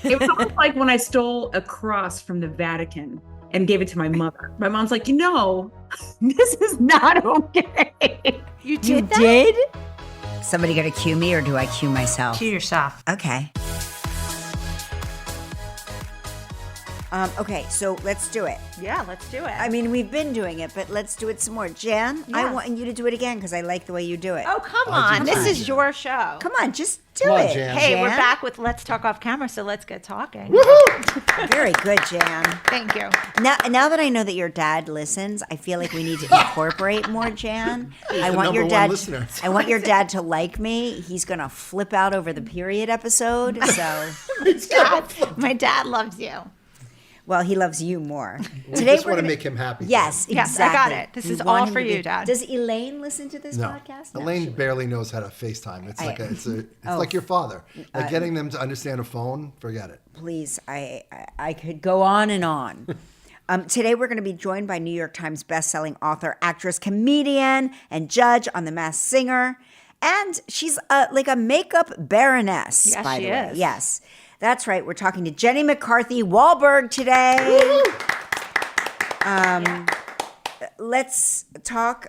It was almost like when I stole a cross from the Vatican and gave it to my mother. My mom's like, this is not okay. You did that? Did? Somebody gonna cue me or do I cue myself? Cue yourself. Okay. Okay, so let's do it. Yeah, let's do it. I mean, we've been doing it, but let's do it some more. Jan, I Yes. want you to do it again because I like the way you do it. Oh, come I'll on. do This mine. is your show. Come on, just do Come on, it. Jan. Hey, Jan? we're back with Let's Talk Off Camera, so let's get talking. Very good, Jan. Thank you. Now that I know that your dad listens, I feel like we need to incorporate more Jan. I the want your number one dad. listener. I want your dad to like me. He's gonna flip out over the period episode. So, My dad loves you. well, he loves you more. We just want to make him happy. Yes, Yes, exactly. I got it. This We is want all him for to be- you, Dad. Does Elaine listen to this No, podcast? Elaine barely knows how to FaceTime. It's like it's Oh. like your father. Like getting them to understand a phone, forget it. Please, I could go on and on. Today we're going to be joined by New York Times bestselling author, actress, comedian, and judge on The Masked Singer. And she's like a makeup baroness, Yes, by she the way. is. Yes, that's right. We're talking to Jenny McCarthy Walhberg today. Let's talk.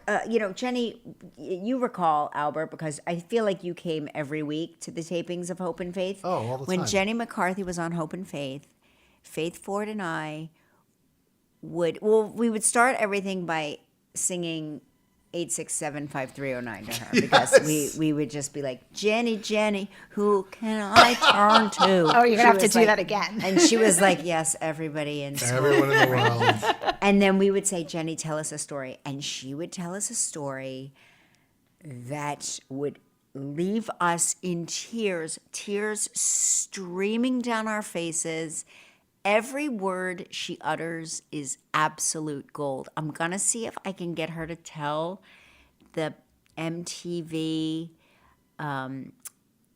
Jenny, you recall Albert because I feel like you came every week to the tapings of Hope and Faith. Oh, all the When time. Jenny McCarthy was on Hope and Faith, Faith Ford and I we would start everything by singing 867-5309 to her because we would just be like, Jenny, who can I turn to? Oh, you're going to have to was do like- that again. And she was like, yes, everybody in school. Everyone in the world. And then we would say, Jenny, tell us a story. And she would tell us a story that would leave us in tears streaming down our faces. Every word she utters is absolute gold. I'm going to see if I can get her to tell the MTV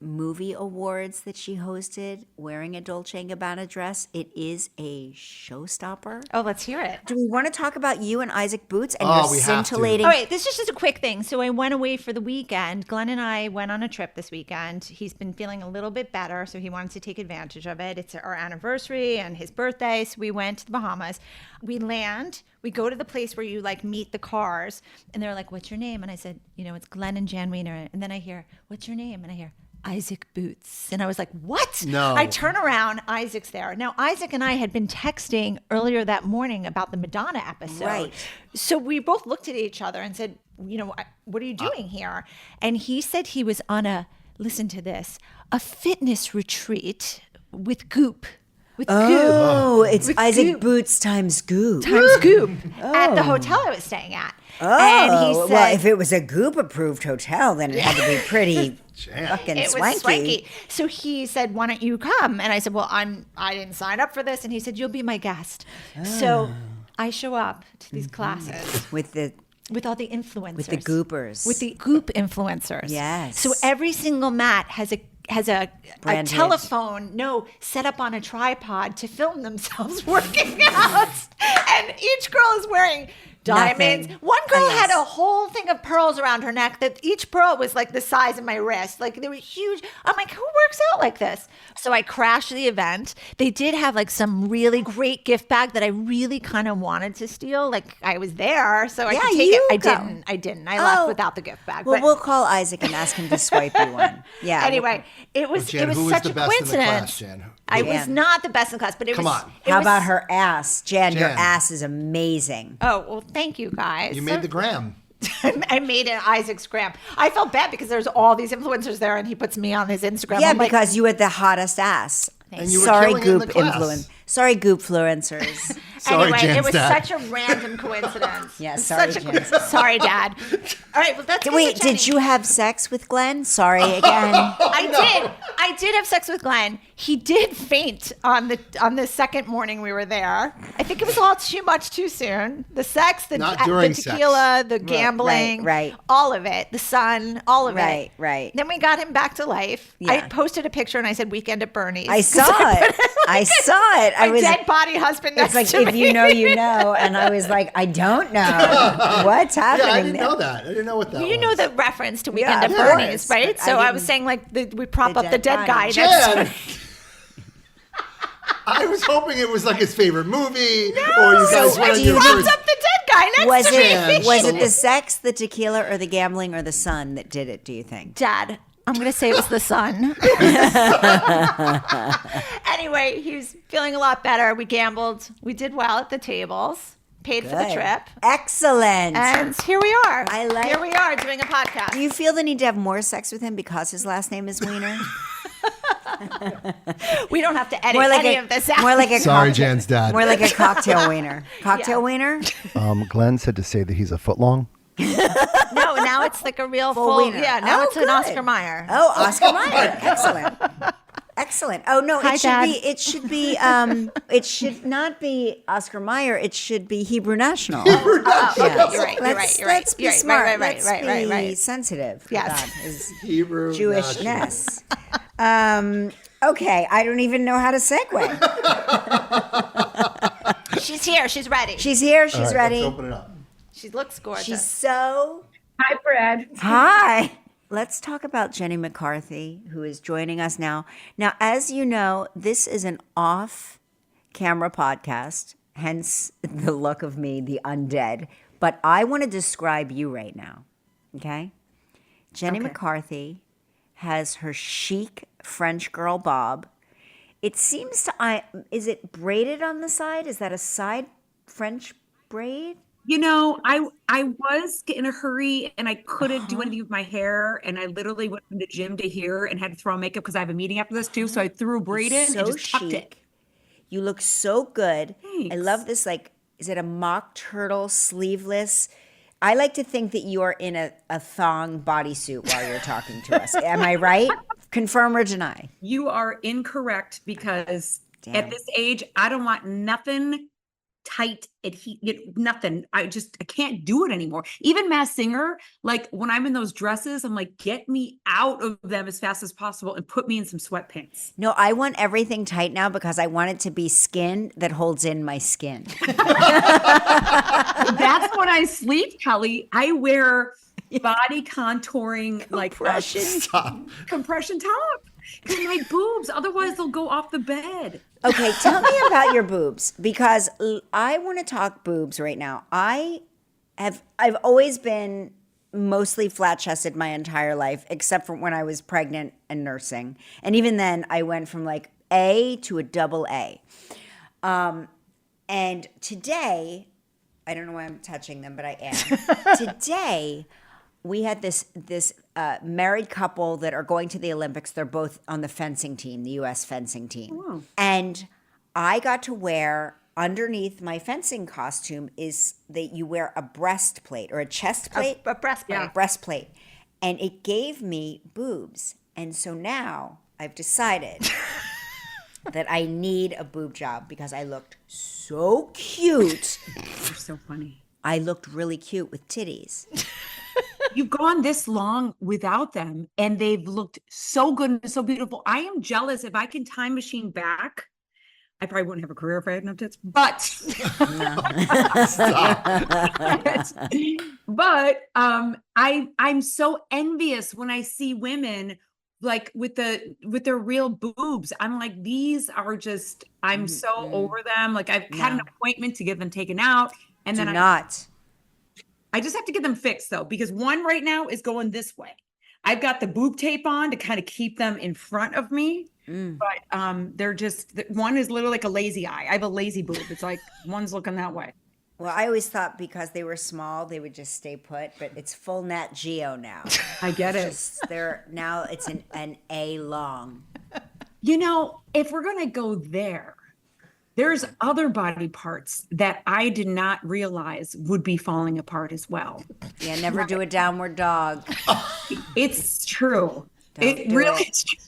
movie awards that she hosted wearing a Dolce Gabbana dress. It is a showstopper. Oh, let's hear it. Do we want to talk about you and Isaac Boots and Oh, your we have to. scintillating? All right, this is just a quick thing. So I went away for the weekend. Glenn and I went on a trip this weekend. He's been feeling a little bit better, so he wanted to take advantage of it. It's our anniversary and his birthday, so we went to the Bahamas. We land, we go to the place where you like meet the cars, and they're like, "What's your name?" And I said, it's Glenn and Jan Wiener. And then I hear, "What's your name?" And I hear, Isaac Boots. And I was like, what? No. I turn around, Isaac's there. Now, Isaac and I had been texting earlier that morning about the Madonna episode. Right. So we both looked at each other and said, what are you doing here? And he said he was on listen to this, a fitness retreat with Goop. With Oh, Goop. it's With Isaac Goop. Boots times Goop. Times Goop at the hotel I was staying at. Oh, and he said, well, if it was a Goop-approved hotel, then it had to be pretty Jan. fucking it swanky. was swanky. So he said, "Why don't you come?" And I said, "Well, I didn't sign up for this." And he said, "You'll be my guest." So I show up to these classes With with all the influencers, the Goopers. with the Goop influencers. Yes. So every single mat has a Branded. telephone, set up on a tripod to film themselves working out, and each girl is wearing diamonds. Nothing. One girl Yes. had a whole thing of pearls around her neck that each pearl was like the size of my wrist. Like they were huge. I'm like, who works out like this? So I crashed the event. They did have like some really great gift bag that I really kind of wanted to steal. Like I was there, so I Yeah, could take you it. go. I didn't. I left Oh. without the gift bag. Well, but we'll call Isaac and ask him to swipe you one. Yeah. anyway, it was Jan, it was who was such the a best in the coincidence. class, Jan? I Jan. was not the best in the class, but it Come was. on. it How was- about her ass? Jan, your Jan. ass is amazing. Oh well, thank you guys. You made the gram. I made an Isaac's gram. I felt bad because there's all these influencers there, and he puts me on his Instagram. Yeah, I'm like, because you had the hottest ass. And you were Sorry, killing it in the Goop class. Sorry, Goopfluencers. Sorry, anyway, Jan's it was dad. such a random coincidence. Yeah, It was sorry, such a Jan. sorry, Dad. All right, well, that's Wait, did you have sex with Glenn? Sorry again. I did have sex with Glenn. He did faint on the second morning we were there. I think it was all too much too soon. The sex, the Not during tequila, sex. the gambling, right. all of it, the sun, all of it. Right. Then we got him back to life. Yeah. I posted a picture and I said weekend at Bernie's. I saw it. I saw it. My dead body husband It's next like, to if me. you know, you know. And I was like, I don't know. What's happening Yeah, I didn't there? know that. I didn't know what that was. You know the reference to Weekend Yeah, at of Bernie's, course, right? but So I I was didn't- saying like we prop The up the dead dead guy body. next to Jan. me. I was hoping it was like his favorite movie, or you guys So went on do your you- Propped first. up the dead guy next Was to me. it was it the sex, the tequila, or the gambling, or the sun that did it? Do you think? Dad, I'm going to say it was the sun. Anyway, he was feeling a lot better. We gambled. We did well at the tables. Paid for the Good. trip. Excellent. And here we are. I Here we are doing a podcast. Do you feel the need to have more sex with him because his last name is Wiener? We don't have to edit any of this out. More like a Sorry, cocktail- Jan's dad. More like a cocktail wiener. Cocktail wiener? Glenn said to say that he's a foot long. No, now it's like a real Full full. wiener. Yeah, now Oh, it's an good. Oscar Mayer. Oh, Oscar Mayer. Excellent. Excellent. Oh no, Hi, it should Dad. be. It should be. It should not be Oscar Mayer. It should be Hebrew National. Oh, okay, you're right. You're right. You're right. Let's be You're right, smart. right, Let's be sensitive. Yes. About his Hebrew Jewishness. Okay, I don't even know how to segue. She's here. She's ready. She's here. She's All right, ready. Let's open it up. She looks gorgeous. She's so. Hi, Fred. Hi. Let's talk about Jenny McCarthy, who is joining us now. Now, as you know, this is an off-camera podcast, hence the look of me, the undead. But I want to describe you right now, okay? Jenny McCarthy has her chic French girl bob. It seems to, is it braided on the side? Is that a side French braid? You know, I was in a hurry and I couldn't do anything with my hair, and I literally went from the gym to here and had to throw on makeup because I have a meeting after this too. So I threw a braid in and just tucked it. You look so good. I Thanks. love this, like, is it a mock turtle sleeveless? I like to think that you are in a thong bodysuit while you're talking to us. Am I right? Confirm or deny? You are incorrect because Damn. at this age, I don't want nothing tight, nothing. I can't do it anymore. Even Masked Singer, like when I'm in those dresses, I'm like, get me out of them as fast as possible and put me in some sweatpants. No, I want everything tight now because I want it to be skin that holds in my skin. That's when I sleep, Kelly. I wear body contouring, like compression top. Because my boobs, otherwise they'll go off the bed. Okay, tell me about your boobs because I want to talk boobs right now. I've always been mostly flat-chested my entire life, except for when I was pregnant and nursing. And even then, I went from like A to a double A. And today, I don't know why I'm touching them, but I am. Today, we had this married couple that are going to the Olympics. They're both on the fencing team, the U.S. fencing team. Oh. And I got to wear, underneath my fencing costume, is that you wear a breastplate or a chest plate. A breastplate. Yeah. Breastplate. And it gave me boobs. And so now I've decided that I need a boob job because I looked so cute. You're so funny. I looked really cute with titties. You've gone this long without them and they've looked so good and so beautiful. I am jealous. If I can time machine back, I probably wouldn't have a career if I had no tits, but I'm so envious when I see women like with their real boobs. I'm like, these are just, I'm so over them. Like I've had an appointment to get them taken out, and Do then not. I just have to get them fixed though, because one right now is going this way. I've got the boob tape on to kind of keep them in front of me. But they're just, one is literally like a lazy eye. I have a lazy boob. It's like one's looking that way. Well, I always thought because they were small, they would just stay put, but it's full Nat Geo now. I get it. Now it's an A long. You know, if we're going to go there, there's other body parts that I did not realize would be falling apart as well. Yeah, never do a downward dog. It's true. Don't It do really it. is true.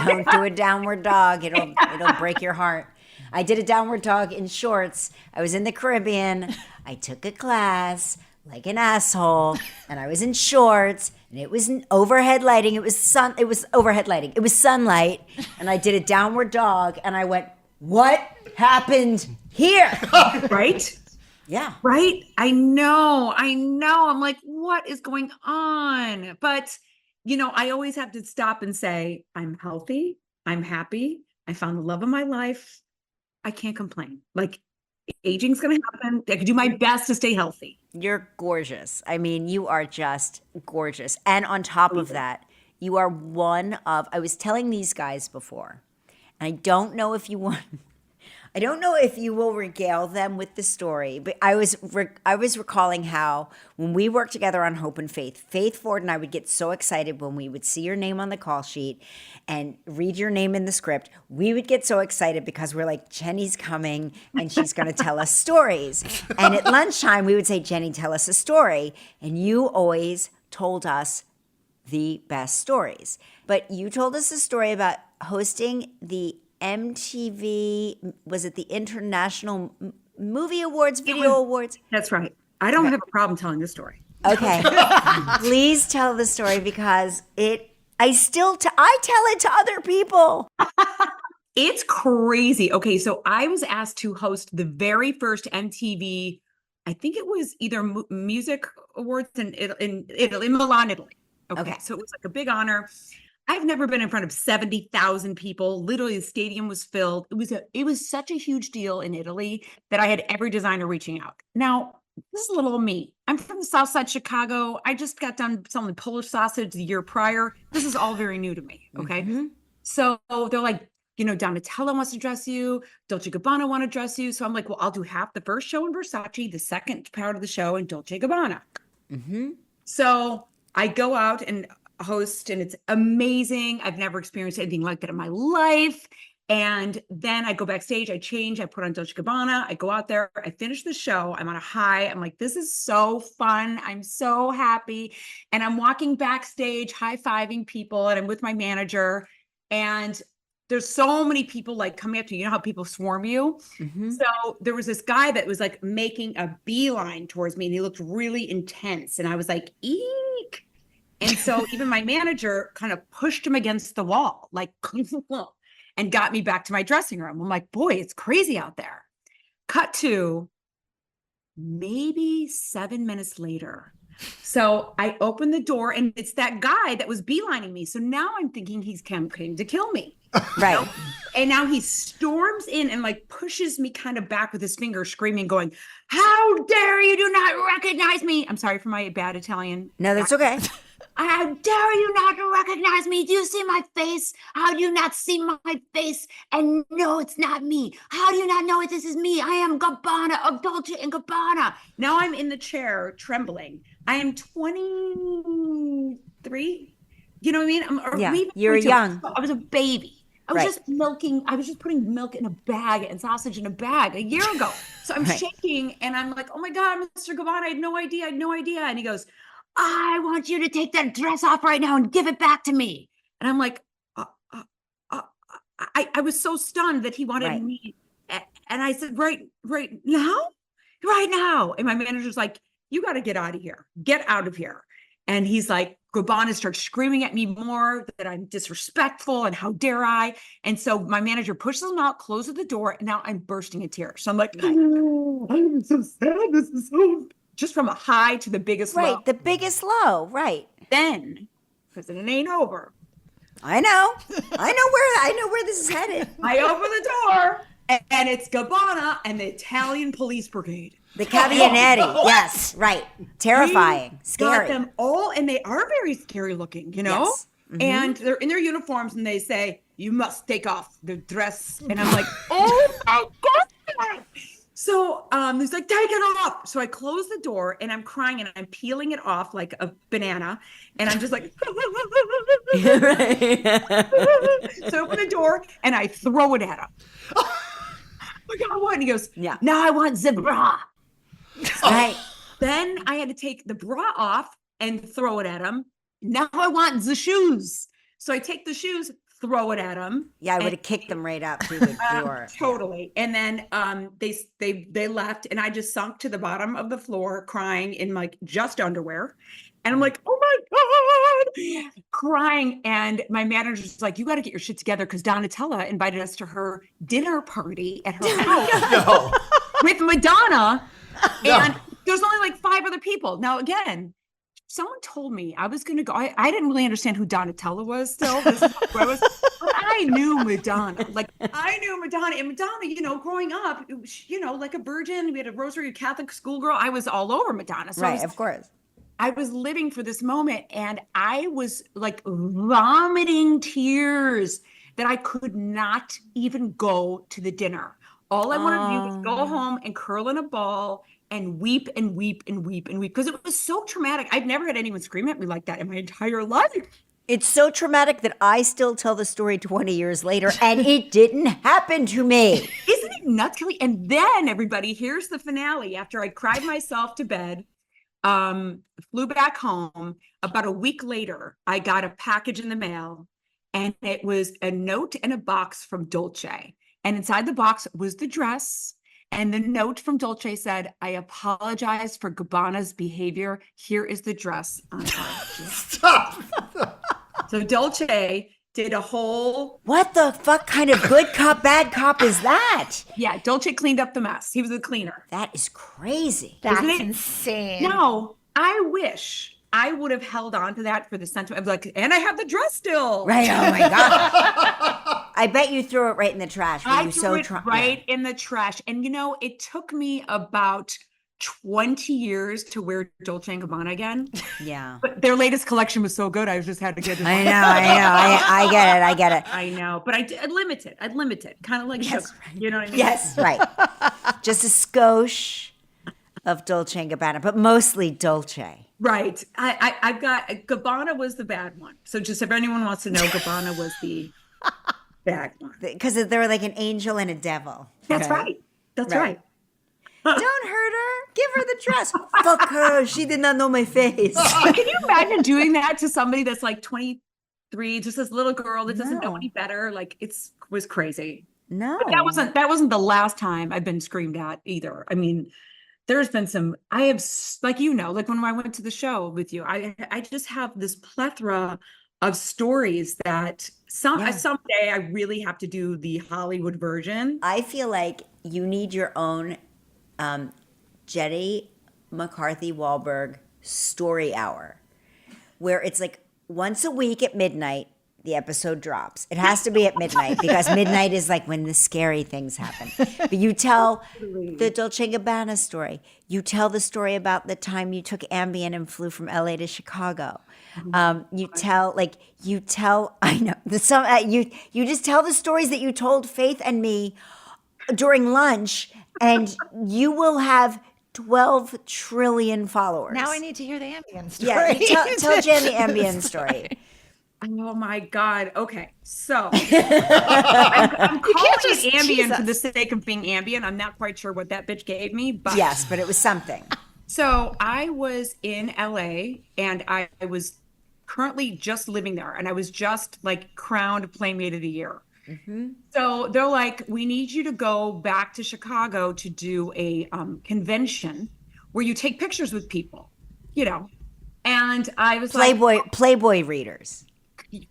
Don't do a downward dog. It'll break your heart. I did a downward dog in shorts. I was in the Caribbean. I took a class like an asshole, and I was in shorts, and it was overhead lighting. It was overhead lighting. It was sunlight, and I did a downward dog, and I went, "What happened here?" Right? Yeah. Right? I know. I'm like, what is going on? But, you know, I always have to stop and say, I'm healthy. I'm happy. I found the love of my life. I can't complain. Like, aging's going to happen. I could do my best to stay healthy. You're gorgeous. I mean, you are just gorgeous. And on top of that, you are one of, I was telling these guys before, and I don't know if you want, I don't know if you will regale them with the story, but I was recalling how when we worked together on Hope and Faith, Faith Ford and I would get so excited when we would see your name on the call sheet and read your name in the script. We would get so excited because we're like, Jenny's coming and she's going to tell us stories. And at lunchtime, we would say, Jenny, tell us a story. And you always told us the best stories. But you told us a story about hosting the MTV, was it the International Movie Awards, Video Awards? That's right. I don't have a problem telling this story. Okay. Please tell the story because I tell it to other people. It's crazy. Okay, so I was asked to host the very first MTV, I think it was either music awards in Italy, in Milan, Italy. Okay, so it was like a big honor. I've never been in front of 70,000 people. Literally, the stadium was filled. It was such a huge deal in Italy that I had every designer reaching out. Now, this is a little me. I'm from the South Side Chicago. I just got done selling Polish sausage the year prior. This is all very new to me. Okay, so they're like, Donatella wants to dress you. Dolce Gabbana want to dress you. So I'm like, well, I'll do half the first show in Versace, the second part of the show in Dolce Gabbana. So I go out and host, and it's amazing. I've never experienced anything like that in my life. And then I go backstage, I change, I put on Dolce Gabbana, I go out there, I finish the show, I'm on a high. I'm like, this is so fun. I'm so happy. And I'm walking backstage, high-fiving people, and I'm with my manager. And there's so many people like coming up to you. You know how people swarm you? So there was this guy that was like making a beeline towards me, and he looked really intense. And I was like, eek. And so even my manager kind of pushed him against the wall, like, and got me back to my dressing room. I'm like, boy, it's crazy out there. Cut to maybe 7 minutes later. So I open the door, and it's that guy that was beelining me. So now I'm thinking he's coming to kill me. Right. And now he storms in and like pushes me kind of back with his finger, screaming, going, how dare you do not recognize me? I'm sorry for my bad Italian. No, that's okay. How dare you not recognize me? Do you see my face? How do you not see my face? And no, it's not me. How do you not know this is me? I am Gabbana of Dolce and Gabbana. Now I'm in the chair trembling. I am 23. You know what I mean? You're young. I was a baby. I was just putting milk in a bag and sausage in a bag a year ago. So I'm shaking, and I'm like, oh my God, Mr. Gabbana, I had no idea. And he goes, I want you to take that dress off right now and give it back to me. And I'm like, I was so stunned that he wanted me. And I said, right now. And my manager's like, you got to get out of here. Get out of here. And he's like, Gabbana starts screaming at me more that I'm disrespectful and how dare I. And so my manager pushes him out, closes the door, and now I'm bursting in tears. So I'm like, oh, I'm so sad. This is so just from a high to the biggest low. Right, the biggest low, right. Then, because it ain't over. I know where this is headed. I open the door, and it's Gabbana and the Italian police brigade. The Cavienetti, yes, right. Terrifying, scary. Got them all, and they are very scary looking, Yes. And they're in their uniforms, and they say, you must take off the dress. And I'm like, oh my God. So he's like, take it off. So I close the door, and I'm crying, and I'm peeling it off like a banana. And I'm just like, so I open the door, and I throw it at him. Oh my God, what? And he goes, yeah. Now I want the bra. Right. Then I had to take the bra off and throw it at him. Now I want the shoes. So I take the shoes, throw it at him. Yeah, I would have kicked them right out through the door. Totally. And then they left, and I just sunk to the bottom of the floor crying in like just underwear. And I'm like, oh my God, crying. And my manager's like, you got to get your shit together, because Donatella invited us to her dinner party at her house with Madonna. And there's only like 5 other people. Now, again, someone told me I was going to go. I didn't really understand who Donatella was still. This is where I was, but I knew Madonna. Like I knew Madonna. And Madonna, growing up, like a virgin, we had a rosary, a Catholic schoolgirl. I was all over Madonna. So Right, of course. I was living for this moment, and I was like vomiting tears that I could not even go to the dinner. All I wanted to do was go home and curl in a ball and weep and weep and weep and weep because it was so traumatic. I've never had anyone scream at me like that in my entire life. It's so traumatic that I still tell the story 20 years later, and it didn't happen to me. Isn't it nuts, Kelly? And then, everybody, here's the finale. After I cried myself to bed, flew back home. About a week later, I got a package in the mail, and it was a note and a box from Dolce. And inside the box was the dress. And the note from Dolce said, I apologize for Gabbana's behavior. Here is the dress on Stop. So Dolce did a whole... What the fuck kind of good cop, bad cop is that? Yeah, Dolce cleaned up the mess. He was the cleaner. That is crazy. That's Isn't it? insane. No, I wish I would have held on to that for the sentiment of like, and I have the dress still. Right, oh my God. I bet you threw it right in the trash. I threw it right in the trash. And it took me about 20 years to wear Dolce & Gabbana again. Yeah. But their latest collection was so good, I just had to get it. I know. I get it. I know, but I'd limit it. Kind of like sugar. You know what I mean? Yes, right. Just a skosh of Dolce & Gabbana, but mostly Dolce. Right. I've got, Gabbana was the bad one. So just if anyone wants to know, Gabbana was the bad one. Because they're like an angel and a devil. That's right. That's right. Don't hurt her. Give her the dress. Fuck her. She did not know my face. Can you imagine doing that to somebody that's like 23, just this little girl that doesn't know any better? Like was crazy. No. But that wasn't the last time I've been screamed at either. I mean, there's been some, I have, like, like when I went to the show with you, I just have this plethora of stories that someday I really have to do the Hollywood version. I feel like you need your own Jenny McCarthy Walhberg story hour, where it's like once a week at midnight, the episode drops. It has to be at midnight because midnight is like when the scary things happen. But you tell the Dolce Gabbana story. You tell the story about the time you took Ambien and flew from LA to Chicago. You tell, you just tell the stories that you told Faith and me during lunch, and you will have 12 trillion followers. Now I need to hear the Ambien story. Yeah, tell Jen the Ambien story. Oh my God. Okay. So I'm calling it Ambien for the sake of being Ambien. I'm not quite sure what that bitch gave me, but yes, but it was something. So I was in LA and I was currently just living there, and I was just like crowned Playmate of the Year. Mm-hmm. So they're like, we need you to go back to Chicago to do a convention where you take pictures with people, and I was Playboy readers.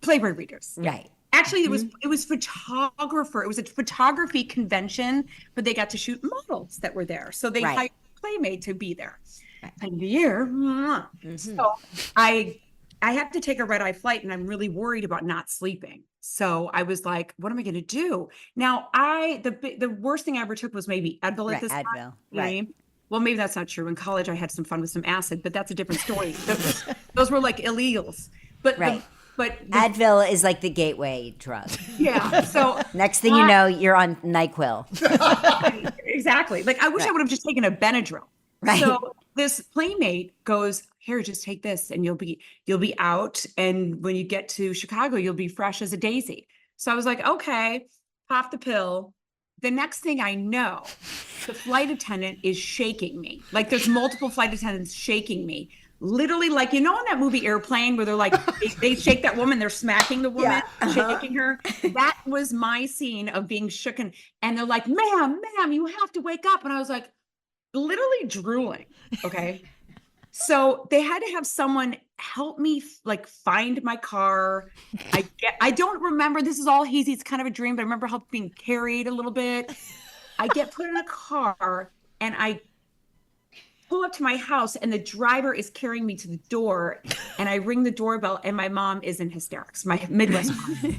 Playboy readers. Right. Actually, it was photographer. It was a photography convention, but they got to shoot models that were there. So they hired Playmate to be there. And the year. Mm-hmm. So I have to take a red-eye flight, and I'm really worried about not sleeping. So I was like, what am I going to do? Now, the worst thing I ever took was maybe Advil at this time. Advil. Right. Well, maybe that's not true. In college, I had some fun with some acid, but that's a different story. Those were like illegals. But But Advil is like the gateway drug. Yeah. So next thing you know, you're on NyQuil. Exactly. Like I wish I would have just taken a Benadryl. Right. So this Playmate goes, here, just take this and you'll be out. And when you get to Chicago, you'll be fresh as a daisy. So I was like, okay, pop the pill. The next thing I know, the flight attendant is shaking me. Like there's multiple flight attendants shaking me. Literally, like, in that movie Airplane where they're like, they shake that woman, they're smacking the woman, shaking her. That was my scene of being shooken. And they're like, ma'am, you have to wake up. And I was like, literally drooling. Okay. So they had to have someone help me like find my car. I don't remember. This is all hazy. It's kind of a dream, but I remember help being carried a little bit. I get put in a car and I pull up to my house and the driver is carrying me to the door, and I ring the doorbell and my mom is in hysterics. My Midwest mom.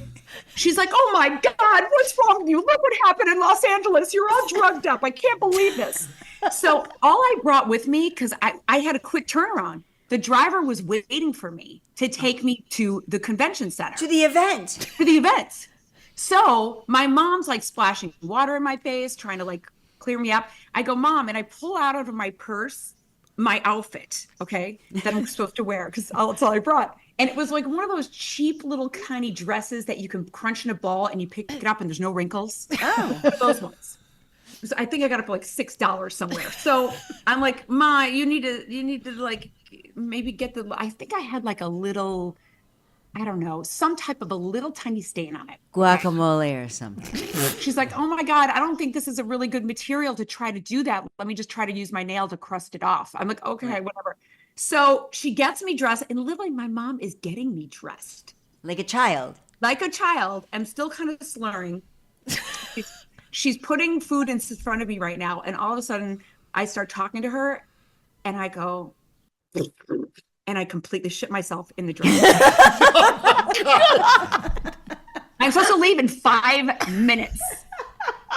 She's like, "Oh my God, what's wrong with you? Look what happened in Los Angeles. You're all drugged up. I can't believe this." So all I brought with me, because I had a quick turnaround, the driver was waiting for me to take me to the convention center. To the event. To the event. So my mom's like splashing water in my face, trying to like clear me up. I go, "Mom," and I pull out of my purse my outfit, okay, that I'm supposed to wear, because that's all I brought. And it was like one of those cheap little tiny dresses that you can crunch in a ball and you pick it up and there's no wrinkles. Oh, those ones. So I think I got it for like $6 somewhere. So I'm like, "Ma, you need to like maybe get I think I had like a little, I don't know, some type of a little tiny stain on it. Guacamole or something. She's like, "Oh my God, I don't think this is a really good material to try to do that. Let me just try to use my nail to crust it off." I'm like, "Okay, whatever." So she gets me dressed, and literally my mom is getting me dressed. Like a child. Like a child. I'm still kind of slurring. She's putting food in front of me right now. And all of a sudden I start talking to her and I go, and I completely shit myself in the dress. I'm supposed to leave in 5 minutes.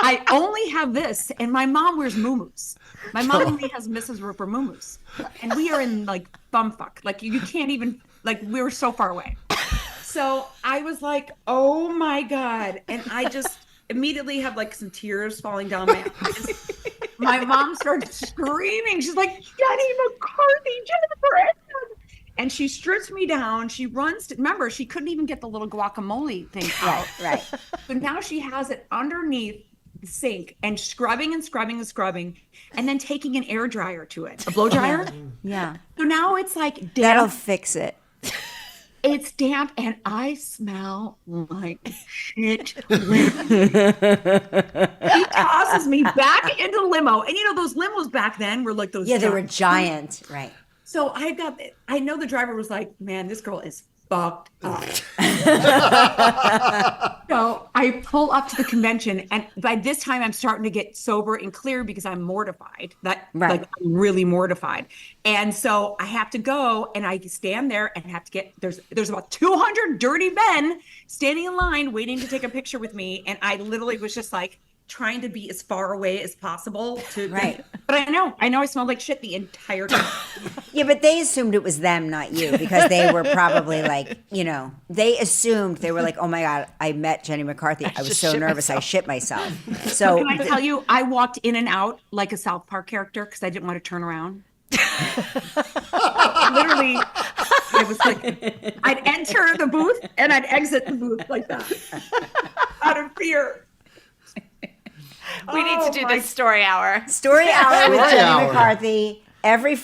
I only have this, and my mom wears muumuus. My mom only has Mrs. Ripa muumuus. And we are in like bumfuck. Like you can't even, like we were so far away. So I was like, "Oh my God." And I just immediately have like some tears falling down my eyes. My mom started screaming. She's like, "Jenny McCarthy, Jennifer." And she strips me down. She runs to, remember, she couldn't even get the little guacamole thing out. Right. So now she has it underneath the sink and scrubbing and scrubbing and scrubbing, and then taking an air dryer to it, a blow dryer. Yeah. So now it's like damp. That'll fix it. It's damp and I smell like shit. He tosses me back into the limo. And you know, those limos back then were like those. Yeah, they were giant. Right. So I know the driver was like, "Man, this girl is fucked up." So I pull up to the convention, and by this time I'm starting to get sober and clear because I'm mortified. Like I'm really mortified. And so I have to go, and I stand there and have to get there's about 200 dirty men standing in line waiting to take a picture with me, and I literally was just like trying to be as far away as possible to but I know I smelled like shit the entire time. Yeah, but they assumed it was them, not you, because they were probably like, you know, they assumed, they were like, "Oh my God, I met Jenny McCarthy. I was so nervous, I shit myself." So can I tell you, I walked in and out like a South Park character because I didn't want to turn around. Literally, I was like, I'd enter the booth and I'd exit the booth like that out of fear. We need to do this story hour. Story hour with Story Jenny hour. McCarthy. Every,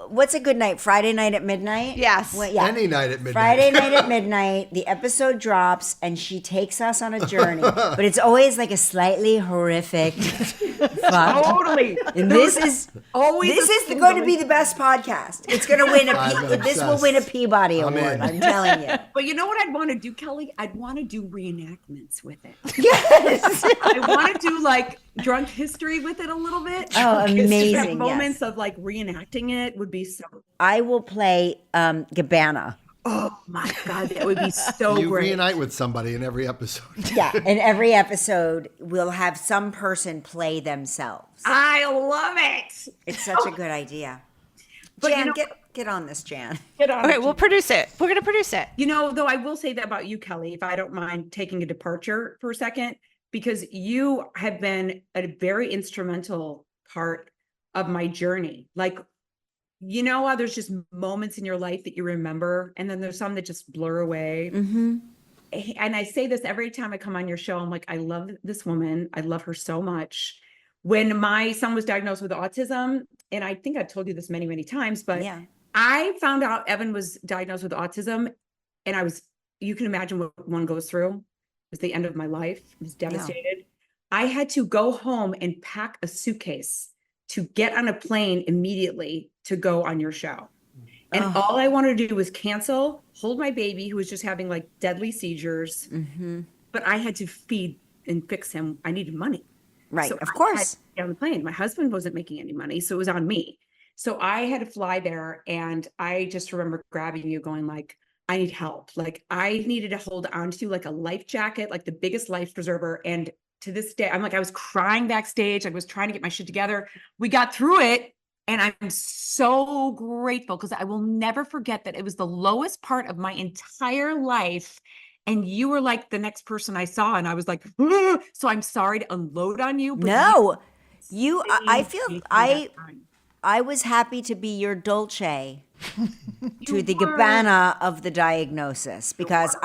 what's a good night? Friday night at midnight? Yes. Well, yeah. Any night at midnight. Friday night at midnight, the episode drops, and she takes us on a journey. But it's always like a slightly horrific fuck. Totally. And this is always going to be the best podcast. It's going to win I'm this will win a obsessed. Peabody I'm Award. in. I'm telling you. But you know what I'd want to do, Kelly? I'd want to do reenactments with it. Yes. I want to do like drunk history with it a little bit. Oh, Because amazing, have yes. moments of like reenacting it would be so. I will play Gabanna. Oh my God, that would be so You great. reunite with somebody in every episode. Yeah, in every episode, we'll have some person play themselves. I love it. It's such a good idea. But Jan, you know- get on this, Jan. Get on Okay, it. we'll produce it. We're going to produce it. You know, though, I will say that about you, Kelly, if I don't mind taking a departure for a second, because you have been a very instrumental part of my journey. Like, you know how there's just moments in your life that you remember, and then there's some that just blur away. Mm-hmm. And I say this every time I come on your show. I'm like, I love this woman. I love her so much. When my son was diagnosed with autism, and I think I've told you this many, many times, but Yeah. I found out Evan was diagnosed with autism, and you can imagine what one goes through. It was the end of my life. I was devastated. I had to go home and pack a suitcase to get on a plane immediately to go on your show. And all I wanted to do was cancel, hold my baby who was just having like deadly seizures. Mm-hmm. But I had to feed and fix him. I needed money. Right, So of I course. had to get on the plane. My husband wasn't making any money, so it was on me. So I had to fly there, and I just remember grabbing you going like, I need help. Like I needed to hold on to like a life jacket, like the biggest life preserver. And to this day, I'm like, I was crying backstage. I was trying to get my shit together. We got through it. And I'm so grateful because I will never forget that it was the lowest part of my entire life. And you were like the next person I saw. And I was like, "Ah." So I'm sorry to unload on you. But No, I saved feel me through that time. I was happy to be your Dolce to You the were. Gabbana of the diagnosis because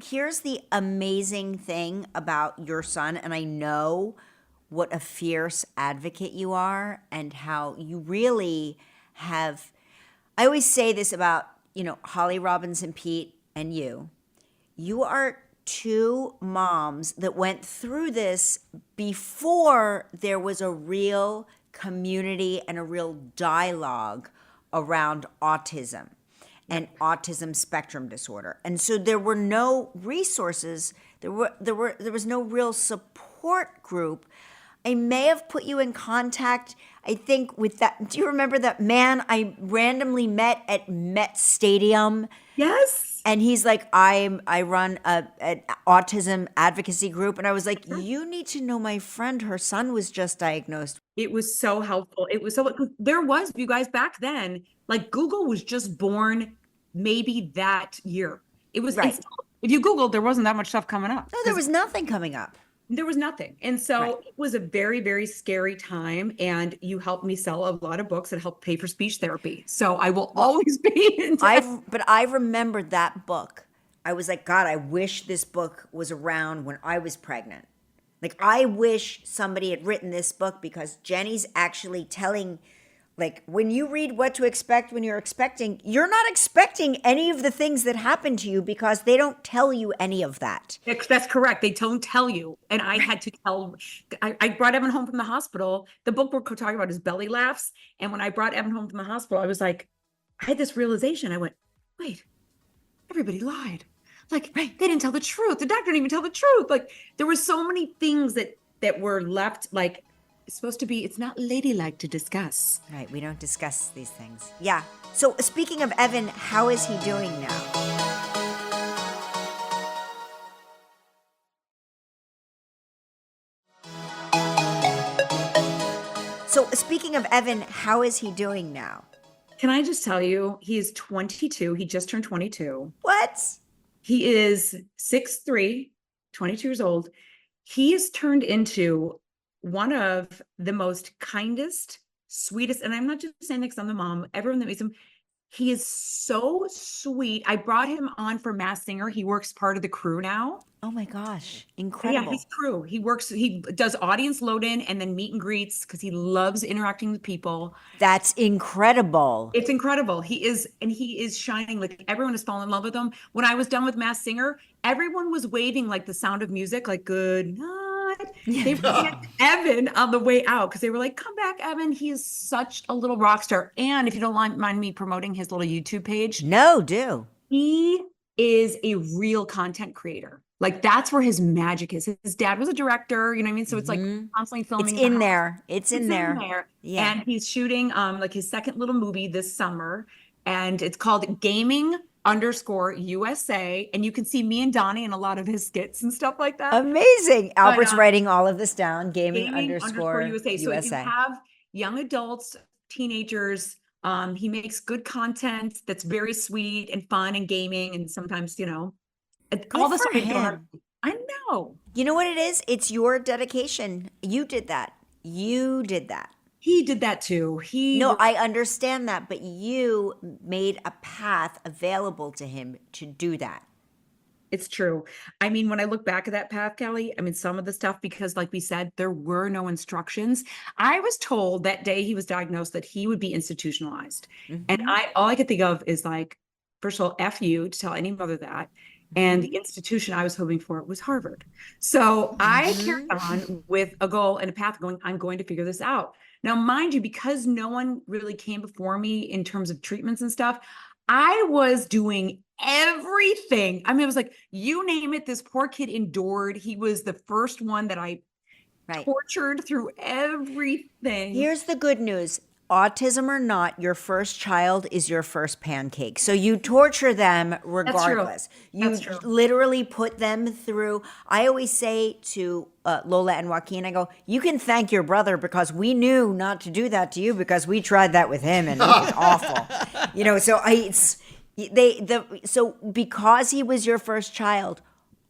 here's the amazing thing about your son, and I know what a fierce advocate you are and how you really have. I always say this about, Holly Robinson Pete and you. You are two moms that went through this before there was a real community and a real dialogue around autism and autism spectrum disorder. And so there were no resources, there was no real support group. I may have put you in contact, I think, with that. Do you remember that man I randomly met at Met Stadium? Yes. And he's like, I run an autism advocacy group. And I was like, you need to know my friend. Her son was just diagnosed. It was so helpful. It was so, there was, you guys, back then, like Google was just born maybe that year. It was, Right. if you Googled, there wasn't that much stuff coming up. No, there was nothing coming up. There was nothing. And so Right. it was a very, very scary time. And you helped me sell a lot of books that helped pay for speech therapy. So I will always be in debt. But I remembered that book. I was like, God, I wish this book was around when I was pregnant. Like, I wish somebody had written this book because Jenny's actually telling, like, when you read What to Expect When You're Expecting, you're not expecting any of the things that happen to you because they don't tell you any of that. That's correct. They don't tell you. And I had to tell, I brought Evan home from the hospital. The book we're talking about is Belly Laughs. And when I brought Evan home from the hospital, I was like, I had this realization. I went, wait, everybody lied. Like, they didn't tell the truth. The doctor didn't even tell the truth. Like, there were so many things that were left, like, it's supposed to be, it's not ladylike to discuss. Right, we don't discuss these things. Yeah. So speaking of Evan, how is he doing now? So speaking of Evan, how is he doing now? Can I just tell you, he's 22. He just turned 22. What? He is 6'3", 22 years old. He has turned into one of the most kindest, sweetest, and I'm not just saying that because I'm the mom, everyone that meets him, he is so sweet. I brought him on for Masked Singer. He works part of the crew now. Oh my gosh, Yeah, incredible. he's crew. He does audience load in and then meet and greets because he loves interacting with people. That's incredible. It's incredible. He is shining. Like everyone has fallen in love with him. When I was done with Masked Singer, everyone was waving like the Sound of Music, like good night. They were Evan on the way out because they were like, come back, Evan. He is such a little rock star. And if you don't mind me promoting his little YouTube page, No, do. he is a real content creator. Like that's where his magic is. His dad was a director, you know what I mean? So it's like constantly filming. It's in there. It's in there. Yeah. And he's shooting like his second little movie this summer. And it's called Gaming_USA. And you can see me and Donnie in a lot of his skits and stuff like that. Amazing. Albert's writing all of this down. Gaming Gaming_USA. So if you have young adults, teenagers, he makes good content that's very sweet and fun and gaming. And sometimes, all the for stuff I don't him. I know. You know what it is? It's your dedication. You did that. You did that. He did that too. No, I understand that, but you made a path available to him to do that. It's true. I mean, when I look back at that path, Kelly, I mean, some of the stuff, because like we said, there were no instructions. I was told that day he was diagnosed that he would be institutionalized. And all I could think of is like, first of all, F you to tell any mother that. And the institution I was hoping for was Harvard. So I carried on with a goal and a path going, I'm going to figure this out. Now, mind you, because no one really came before me in terms of treatments and stuff, I was doing everything. I mean, it was like, you name it, this poor kid endured. He was the first one that I tortured through everything. Here's the good news. autism or not, your first child is your first pancake. So you torture them regardless. That's true. Literally put them through. I always say to Lola and Joaquin, I go, you can thank your brother because we knew not to do that to you because we tried that with him and it was awful. So because he was your first child,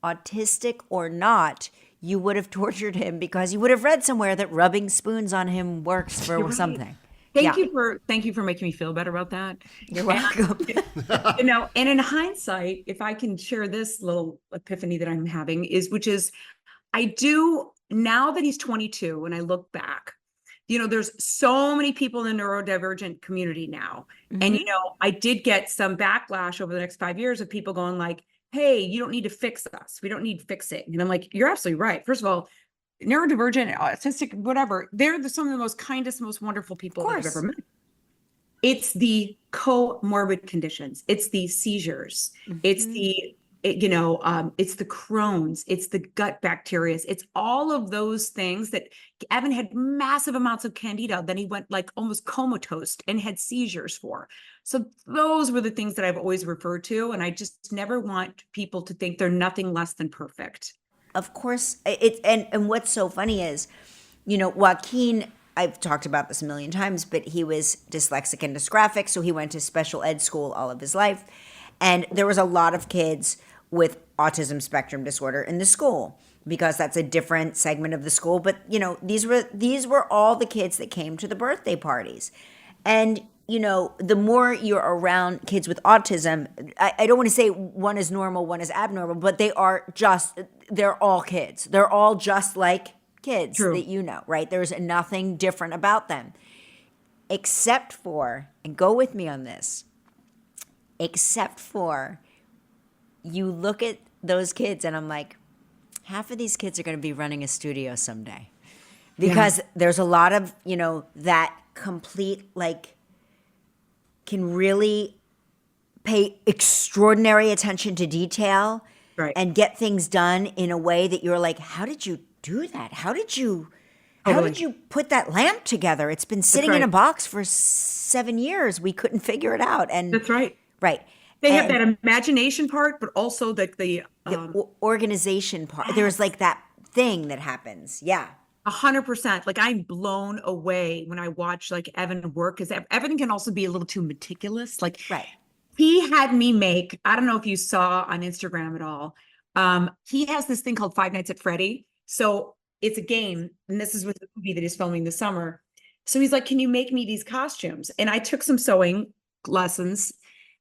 autistic or not, you would have tortured him because you would have read somewhere that rubbing spoons on him works for Right. something. Thank you for making me feel better about that. You're welcome. And in hindsight, if I can share this little epiphany that I'm having which is I do, now that he's 22 and I look back, there's so many people in the neurodivergent community now. And, I did get some backlash over the next 5 years of people going like, hey, you don't need to fix us. We don't need fixing. And I'm like, you're absolutely right. First of all, neurodivergent, autistic, whatever, they're some of the most kindest, most wonderful people I've ever met. It's the comorbid conditions. It's the seizures. It's the, it's the Crohn's. It's the gut bacteria. It's all of those things that Evan had massive amounts of candida. Then he went like almost comatose and had seizures for. So those were the things that I've always referred to. And I just never want people to think they're nothing less than perfect. Of course, and what's so funny is, Joaquin, I've talked about this a million times, but he was dyslexic and dysgraphic, so he went to special ed school all of his life. And there was a lot of kids with autism spectrum disorder in the school because that's a different segment of the school. But, these were all the kids that came to the birthday parties. And, the more you're around kids with autism, I don't want to say one is normal, one is abnormal, but they're all kids. They're all just like kids that right? There's nothing different about them. Except for, and go with me on this, except for you look at those kids and I'm like, half of these kids are going to be running a studio someday. Because there's a lot of, that complete, can really pay extraordinary attention to detail and get things done in a way that you're like, how did you do that? How did you put that lamp together? It's been sitting in a box for 7 years. We couldn't figure it out. And that's right. Right. They have that imagination part, but also the organization part. There's that thing that happens. Yeah. 100%. I'm blown away when I watch Evan work, because Evan can also be a little too meticulous. Right. He had me make, I don't know if you saw on Instagram at all. He has this thing called Five Nights at Freddy. So it's a game, and this is with the movie that he's filming this summer. So he's like, can you make me these costumes? And I took some sewing lessons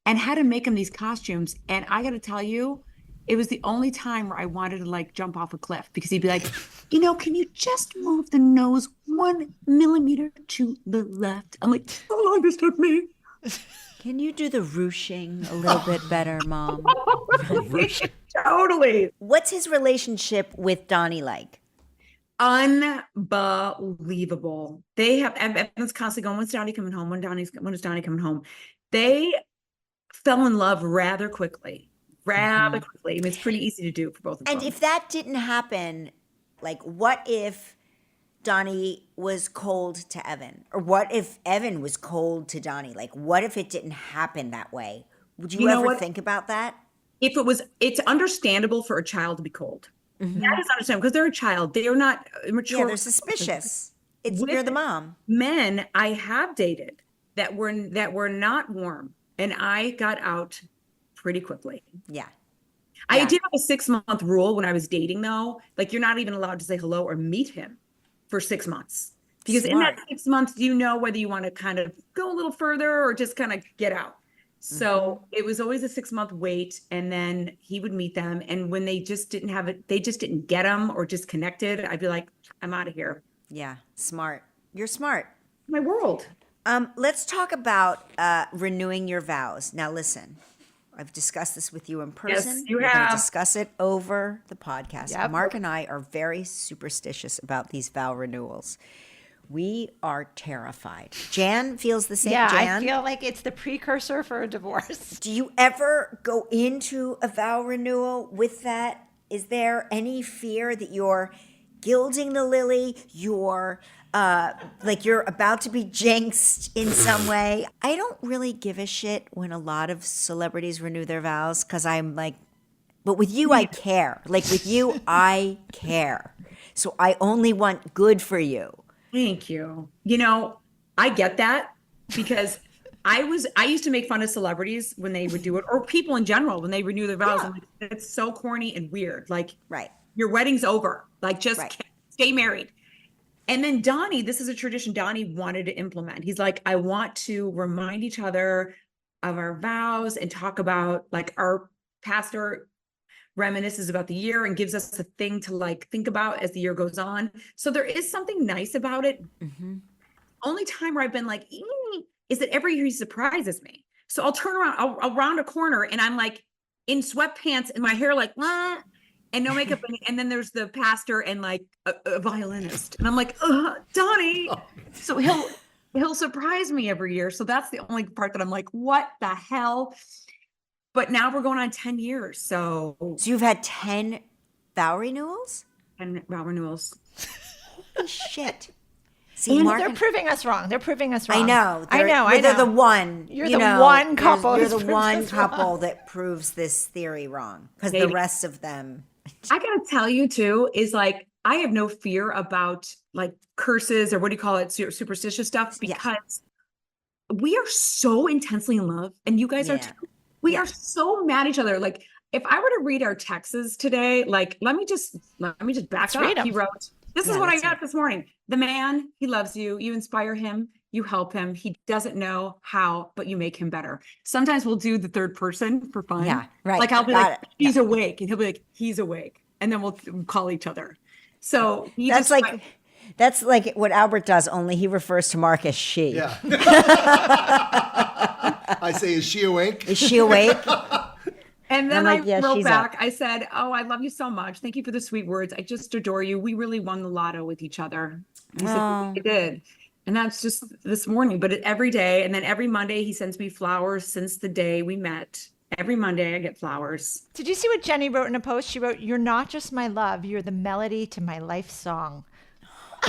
and had to make him these costumes. And I got to tell you, it was the only time where I wanted to jump off a cliff, because he'd be like, can you just move the nose 1 millimeter to the left? I'm like, how long this took me? Can you do the ruching a little bit better, Mom? Totally. What's his relationship with Donnie like? Unbelievable. They have, Evan's constantly going, when's Donnie coming home? When is Donnie coming home? They fell in love rather quickly. I mean, it's pretty easy to do for both of them. And if that didn't happen, what if Donnie was cold to Evan? Or what if Evan was cold to Donnie? What if it didn't happen that way? Would you ever think about that? It's understandable for a child to be cold. That is understandable, because they're a child. They are not mature. Yeah, they're suspicious. You're the mom. Men I have dated that were not warm, and I got out pretty quickly. Yeah. I did have a 6-month rule when I was dating, though. You're not even allowed to say hello or meet him for 6 months. Because in that 6 months, whether you want to kind of go a little further or just kind of get out. So it was always a 6-month wait, and then he would meet them. And when they just didn't have it, they just didn't get him or just connected, I'd be like, I'm out of here. Yeah. Smart. You're smart. My world. Let's talk about renewing your vows. Now, listen. I've discussed this with you in person. Yes, you We're have. going to discuss it over the podcast. Yep. Mark and I are very superstitious about these vow renewals. We are terrified. Jan feels the same. Yeah, Jan? I feel like it's the precursor for a divorce. Do you ever go into a vow renewal with that? Is there any fear that you're gilding the lily. You're like you're about to be jinxed in some way. I don't really give a shit when a lot of celebrities renew their vows because I'm like, but with you, I care. Like with you, I care. So I only want good for you. Thank you. You know, I get that because I used to make fun of celebrities when they would do it, or people in general when they renew their vows. I'm like, it's so corny and weird. Like, Right. your wedding's over. Like, just Right. stay married. And then Donnie, this is a tradition Donnie wanted to implement. He's like, I want to remind each other of our vows and talk about, like, our pastor reminisces about the year and gives us a thing to like think about as the year goes on. So there is something nice about it. Only time where I've been like, is that every year he surprises me. So I'll turn around, I'll round a corner and I'm like in sweatpants and my hair like, and no makeup. And then there's the pastor and like a violinist. And I'm like, Donnie. So he'll surprise me every year. So that's the only part that I'm like, what the hell? But now we're going on 10 years. So you've had 10 vow renewals? And vow renewals. Holy shit. See, And Mark, they're proving us wrong. They're proving us wrong. I know. I know. They're the one. You're you the know, one couple You're who's the proved one us couple wrong. that proves this theory wrong. Because the Maybe. rest of them. I gotta tell you too, is like, I have no fear about like curses or what do you call it, superstitious stuff, because we are so intensely in love and you guys are Yeah. too. We are so mad at each other. Like, if I were to read our texts today, like, let me just back up. read 'em. He wrote, this is what I got this morning. The man, he loves you. You inspire him. You help him. He doesn't know how, but you make him better. Sometimes we'll do the third person for fun. Yeah, right. Like I'll be Got like, it. he's awake. And he'll be like, he's awake. And then we'll call each other. So he That's just like that's like what Albert does, only he refers to Mark as she. Yeah. I say, is she awake? Is she awake? And then I'm like, I yeah, wrote she's back, up. I said, oh, I love you so much. Thank you for the sweet words. I just adore you. We really won the lotto with each other. He said, Oh. we did. And that's just this morning, but every day. And then every Monday he sends me flowers since the day we met. Every Monday I get flowers. Did you see what Jenny wrote in a post? She wrote, "You're not just my love. You're the melody to my life song."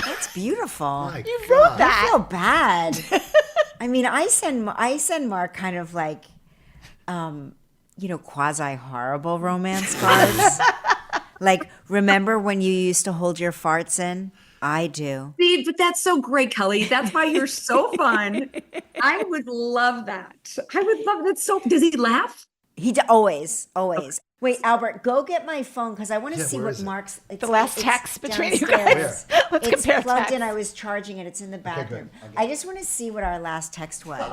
That's beautiful. My You God. wrote I that. feel bad. I mean, I send Mark kind of like, quasi horrible romance cards. Like, remember when you used to hold your farts in? I do. See, but that's so great, Kelly. That's why you're so fun. I would love that. I would love that. So, does he laugh? Always. Wait, Albert, go get my phone because I want to Yeah, see where what is it? Mark's. The last text between you downstairs. guys. Let's It's compare plugged texts. in. I was charging it. It's in the bathroom. good. I just want to see what our last text was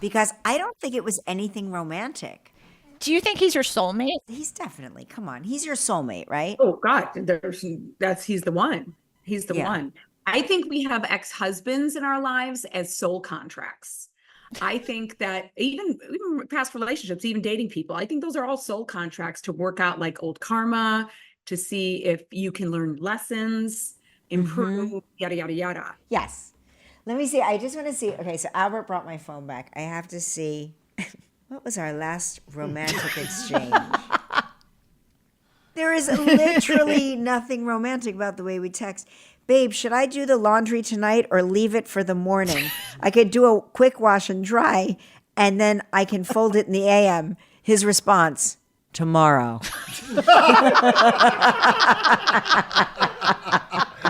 because I don't think it was anything romantic. Do you think he's your soulmate? He's definitely, come on, he's your soulmate, right? Oh God, he's the one. He's the Yeah. one. I think we have ex-husbands in our lives as soul contracts. I think that even past relationships, even dating people, I think those are all soul contracts to work out like old karma, to see if you can learn lessons, improve, yada, yada, yada. Yes. Let me see. I just want to see. Okay, so Albert brought my phone back. I have to see. What was our last romantic exchange? There is literally nothing romantic about the way we text. Babe, should I do the laundry tonight or leave it for the morning? I could do a quick wash and dry, and then I can fold it in the AM. His response, tomorrow.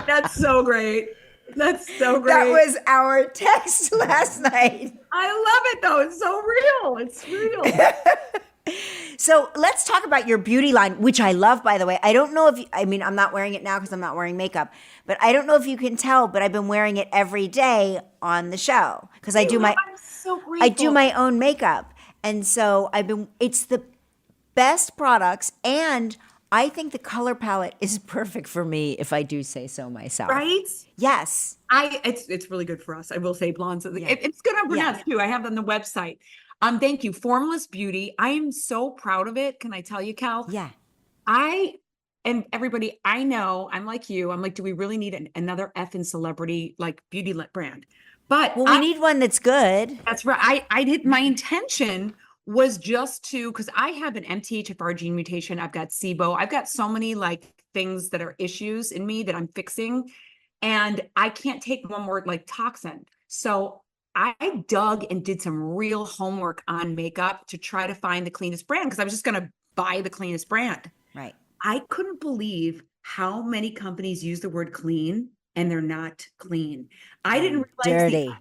That's so great. That's so great. That was our text last night. I love it though. It's so real. It's real. So let's talk about your beauty line, which I love, by the way. I don't know if, I'm not wearing it now because I'm not wearing makeup, but I don't know if you can tell, but I've been wearing it every day on the show because I do I'm so grateful. I do my own makeup. And so it's the best products. And I think the color palette is perfect for me if I do say so myself. Right? Yes. It's really good for us. I will say blondes. It's good on brunettes too. I have it on the website. Thank you. Formless Beauty. I am so proud of it. Can I tell you, Cal? Yeah. And everybody, I know, I'm like you. I'm like, do we really need another effing celebrity like beauty brand? But Well, we need one that's good. that's right. I did. My intention was just because I have an MTHFR gene mutation. I've got SIBO. I've got so many like things that are issues in me that I'm fixing. And I can't take one more like toxin. So I dug and did some real homework on makeup to try to find the cleanest brand because I was just going to buy the cleanest brand. Right. I couldn't believe how many companies use the word clean and they're not clean. I didn't realize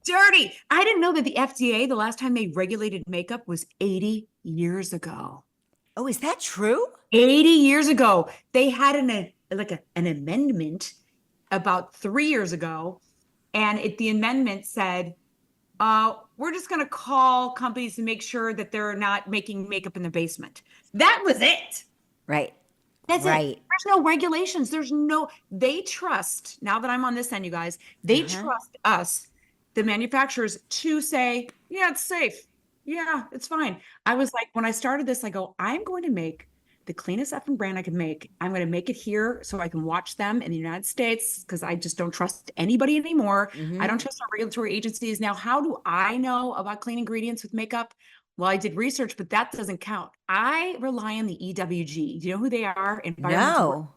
dirty. I didn't know that the FDA, the last time they regulated makeup was 80 years ago. Oh, is that true? 80 years ago. They had an amendment about 3 years ago. And the amendment said, we're just going to call companies to make sure that they're not making makeup in the basement. That was it. Right. That's right. it. There's no regulations. They trust, now that I'm on this end, you guys, they trust us, the manufacturers, to say, yeah, it's safe. Yeah, it's fine. I was like, when I started this, I go, I'm going to make the cleanest effing brand I can make. I'm going to make it here so I can watch them in the United States because I just don't trust anybody anymore. I don't trust our regulatory agencies. Now, how do I know about clean ingredients with makeup? Well, I did research, but that doesn't count. I rely on the EWG. Do you know who they are? No.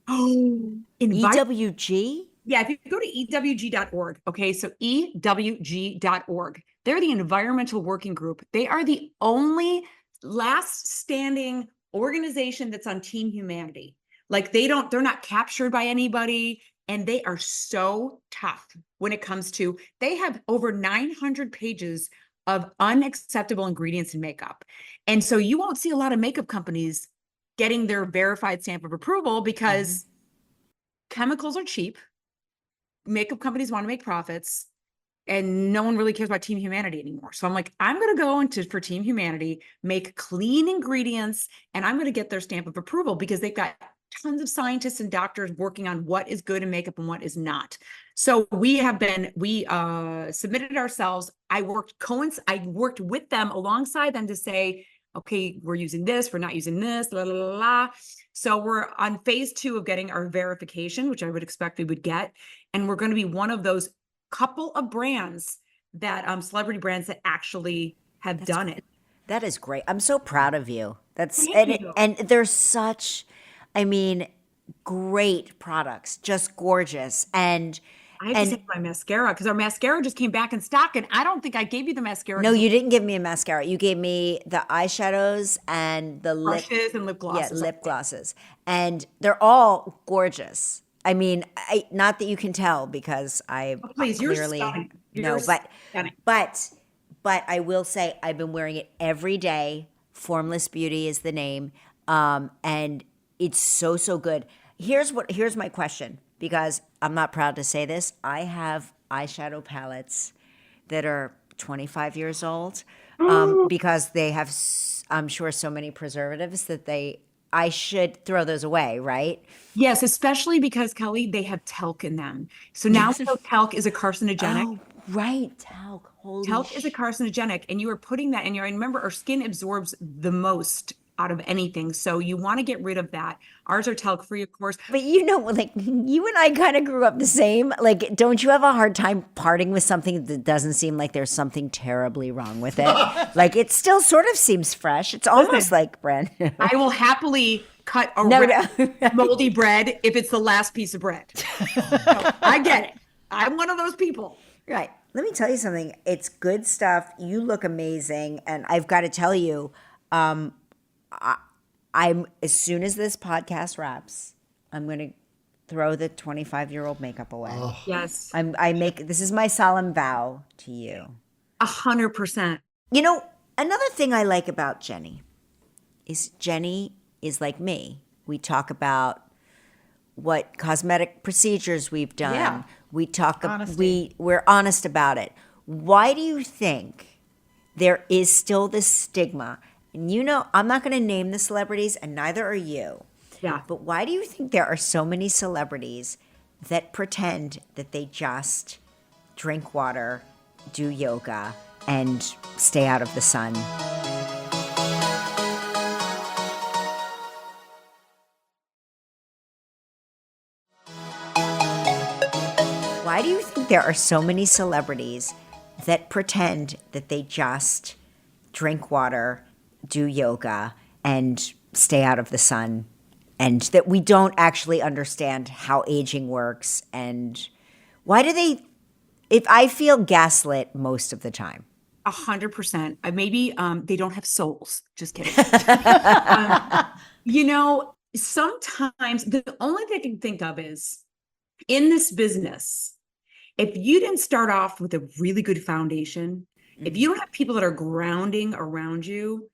Oh, EWG? Yeah, if you go to ewg.org, okay, so ewg.org, they're the environmental working group. They are the only last standing organization that's on Team Humanity. Like they're not captured by anybody, and they are so tough when it comes to, they have over 900 pages of unacceptable ingredients in makeup. And so you won't see a lot of makeup companies getting their verified stamp of approval because chemicals are cheap. Makeup companies want to make profits, and no one really cares about Team Humanity anymore. So I'm like, I'm going to go for Team Humanity, make clean ingredients, and I'm going to get their stamp of approval because they've got tons of scientists and doctors working on what is good in makeup and what is not. So we submitted ourselves. I worked with them alongside them to say, okay, we're using this, we're not using this, la, la, la, la. So we're on phase 2 of getting our verification, which I would expect we would get. And we're going to be one of those couple of brands that, celebrity brands that actually have done it. That is great. I'm so proud of you. Thank you. And they're such, great products, just gorgeous. And I have to say my mascara, because our mascara just came back in stock, and I don't think I gave you the mascara. no, you didn't give me a mascara. You gave me the eyeshadows and the brushes and lip glosses. Yeah, lip glosses. And they're all gorgeous. Not that you can tell because I please, you're clearly stunning. no, Stunning. but I will say I've been wearing it every day. Formless Beauty is the name, and it's so good. Here's my question, because I'm not proud to say this. I have eyeshadow palettes that are 25 years old because they have, I'm sure, so many preservatives that I should throw those away, right? Yes, especially because, Kelly, they have talc in them. So now talc is a carcinogenic. Oh, right, talc. Talc is a carcinogenic, and you are putting that in your, and remember, our skin absorbs the most out of anything. So you want to get rid of that. Ours are talc free, of course. But you and I kind of grew up the same. Like, don't you have a hard time parting with something that doesn't seem like there's something terribly wrong with it? Like, it still sort of seems fresh. It's almost like bread. I will happily cut a moldy bread if it's the last piece of bread. So I get it. I'm one of those people. Right. Let me tell you something. It's good stuff. You look amazing. And I've got to tell you, I'm as soon as this podcast wraps, I'm going to throw the 25-year-old makeup away. Oh. Yes. This is my solemn vow to you. 100%. You know, another thing I like about Jenny is like me. We talk about what cosmetic procedures we've done. Yeah. We talk, Honesty. we're honest about it. Why do you think there is still this stigma? And I'm not going to name the celebrities, and neither are you. Yeah. But why do you think there are so many celebrities that pretend that they just drink water, do yoga, and stay out of the sun? Why do you think there are so many celebrities that pretend that they just drink water, do yoga, and stay out of the sun and that we don't actually understand how aging works. And why do they, if I feel gaslit most of the time. 100%. Maybe they don't have souls. Just kidding. Sometimes the only thing I can think of is in this business, if you didn't start off with a really good foundation, if you don't have people that are grounding around you,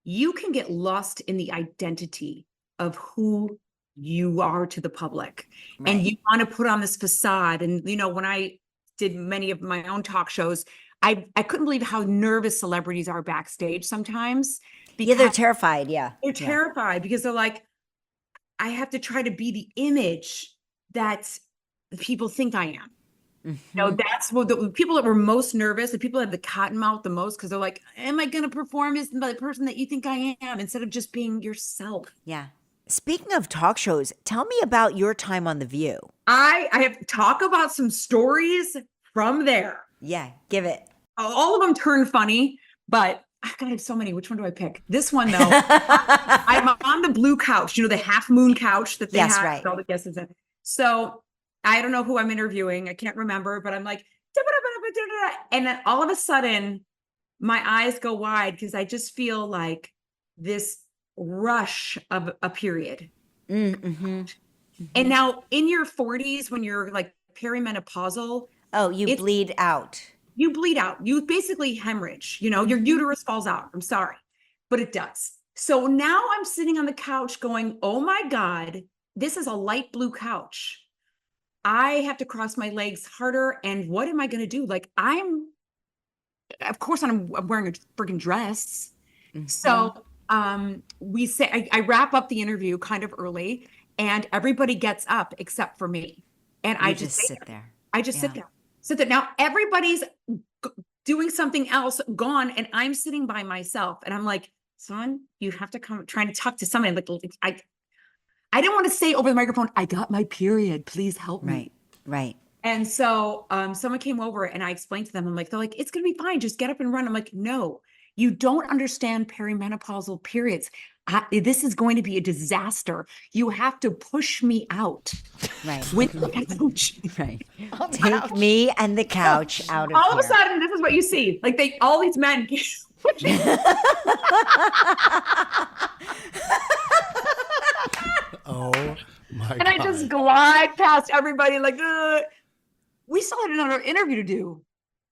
you can get lost in the identity of who you are to the public. Right. And you want to put on this facade. And, when I did many of my own talk shows, I couldn't believe how nervous celebrities are backstage sometimes. Yeah, they're terrified. Yeah. They're terrified because they're like, I have to try to be the image that people think I am. That's what the people that were most nervous, the people that have the cotton mouth the most, because they're like, am I going to perform as the person that you think I am instead of just being yourself? Yeah. Speaking of talk shows, tell me about your time on The View. I have to talk about some stories from there. Yeah, give it. All of them turn funny, but I've got so many. Which one do I pick? This one, though. I'm on the blue couch, the half moon couch that they have. Right. All the guests in. So I don't know who I'm interviewing. I can't remember, but I'm like, and then all of a sudden, my eyes go wide because I just feel like this rush of a period. Mm-hmm. And now in your 40s, when you're like perimenopausal. Oh, you bleed out. You bleed out. You basically hemorrhage. Your uterus falls out. I'm sorry, but it does. So now I'm sitting on the couch going, oh my God, this is a light blue couch. I have to cross my legs harder. And what am I going to do? Like of course I'm wearing a freaking dress. Mm-hmm. So I wrap up the interview kind of early and everybody gets up except for me. And I just sit there. I just sit there. So that now everybody's doing something else, gone, and I'm sitting by myself. And I'm like, son, you have to come, trying to talk to somebody. Like, I didn't want to say over the microphone, I got my period. Please help me. Right. And so someone came over and I explained to them, they're like, it's going to be fine. Just get up and run. I'm like, no, you don't understand perimenopausal periods. This is going to be a disaster. You have to push me out. Right. With the couch. Right. Take me and the couch out of here. All of a sudden, this is what you see. Like all these men. Oh my God. And I just glide past everybody like, we still had another interview to do.